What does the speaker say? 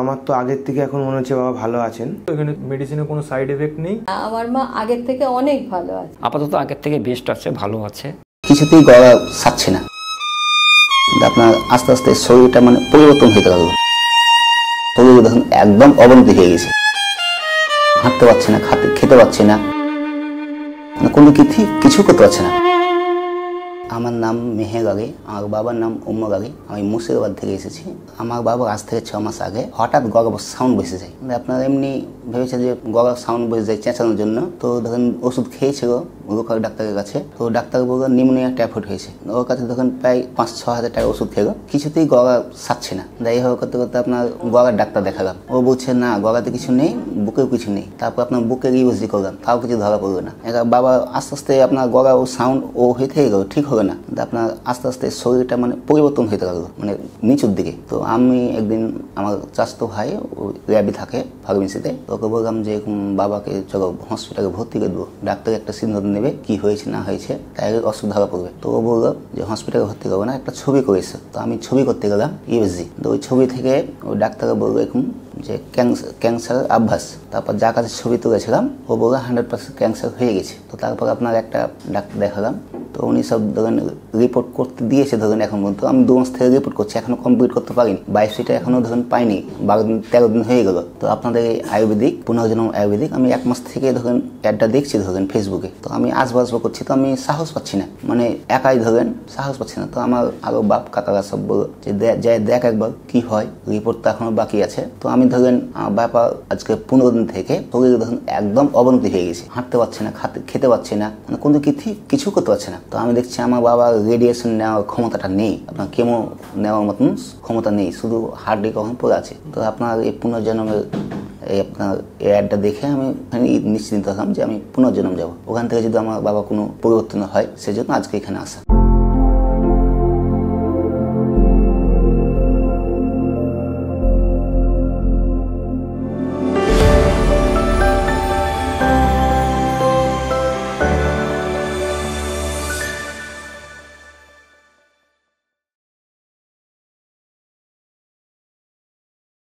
আমার তো আগের থেকে এখন মনে হচ্ছে বাবা ভালো আছেন। এখানে মেডিসিনের কোনো সাইড এফেক্ট নেই। আমার মা আগের থেকে অনেক ভালো আছে, আপাতত আগের থেকে বেস্ট আছে, ভালো আছে। কিছুতেই গলা ছাড়ছে না, আপনার আস্তে আস্তে শরীরটা মানে পরিবর্তন হতে লাগলো। শরীর দেখুন একদম অবনতি হয়ে গেছে, হাঁটতে পারছে না, খেতে পারছে না, কোনো কিছু করতে পারছে না। আমার নাম মেহের আলী, আমার বাবার নাম উম্মর আলী। আমি মুর্শিদাবাদ থেকে এসেছি। আমার বাবা আজ থেকে 6 মাস আগে হঠাৎ গলার সাউন্ড বসে যায়। আপনার এমনি ভেবেছে যে গলার সাউন্ড বসে যায় চেঁচানোর জন্য, তো ধরেন ওষুধ খেয়েছিল লোকাল ডাক্তারের কাছে। তো ডাক্তার বলল নিউমোনিয়া টাইফয়েড হয়েছে। ওর কাছে তখন প্রায় 5-6 হাজার টাকা ওষুধ খেলো, কিছুতেই গলা সারছে না। যাই হোক করতে করতে আপনার গলার ডাক্তার দেখালাম। ও বলছে না গলাতে কিছু নেই, বুকেও কিছু নেই। তারপর আপনার বুকের ইউজি করলাম, তাও কিছু ধরা পড়লো না। এবার বাবা আস্তে আস্তে আপনার গলা ও সাউন্ড ও হয়ে থেকে গেল, ঠিক হবে না। আপনার আস্তে আস্তে শরীরটা মানে পরিবর্তন হতে লাগলো, মানে নিচুর দিকে। তো আমি একদিন আমার চাচাতো ভাই র্যাবি থাকে ফার্মেসিতে, ওকে বললাম যে বাবাকে চলো হসপিটালে ভর্তি করে দেবো, ডাক্তার একটা সিদ্ধান্ত নেবে কি হয়েছে না হয়েছে, তাই ওষুধ ধরা পড়বে। তো ও বললো যে হসপিটালে ভর্তি করবে না, একটা ছবি করেছে। তো আমি ছবি করতে গেলাম ইউএসজি। তো ওই ছবি থেকে ওই ডাক্তার বললো এরকম যে ক্যান্সার আভ্যাস। তারপর যার কাছে ছবি তুলেছিলাম ও বললো 100% ক্যান্সার হয়ে গেছে। তো তারপর আপনার একটা ডাক্তার দেখালাম। তো উনি সব ধরেন রিপোর্ট করতে দিয়েছে, ধরেন এখন পর্যন্ত আমি 2 মাস থেকে রিপোর্ট করছি, এখনো কমপ্লিট করতে পারিনি। 22টা এখনো ধরেন পাইনি, 12 দিন 13 দিন হয়ে গেল। তো আপনাদের এই আয়ুর্বেদিক পুনর্জন্ম আয়ুর্বেদিক আমি 1 মাস থেকে ধরেন অ্যাডটা দেখছি ধরেন ফেসবুকে। তো আমি আসবো করছি, তো আমি সাহস পাচ্ছি না, মানে একাই ধরেন সাহস পাচ্ছি না। তো আমার আরো বাপ কাকারা সব বললো যে দেখ একবার কি হয়, রিপোর্ট তো এখনো বাকি আছে। তো আমি ধরেন বাবা আজকে 15 দিন থেকে শরীরে ধরেন একদম অবনতি হয়ে গেছে, হাঁটতে পারছে না, খেতে পারছে না, মানে কোনো কিছু করতে পারছে না। তো আমি দেখছি আমার বাবার রেডিয়েশন নেওয়ার ক্ষমতাটা নেই, আপনার কেমো নেওয়ার মতন ক্ষমতা নেই, শুধু হার্টে কখন পড়ে আছে। তো আপনার এই পুনর্জন্মের এই আপনার এই অ্যাডটা দেখে আমি নিশ্চিন্ত হলাম যে আমি পুনর্জন্ম যাবো। ওখান থেকে যদি আমার বাবা কোনো পরিবর্তন হয় সেজন্য আজকে এখানে আসা।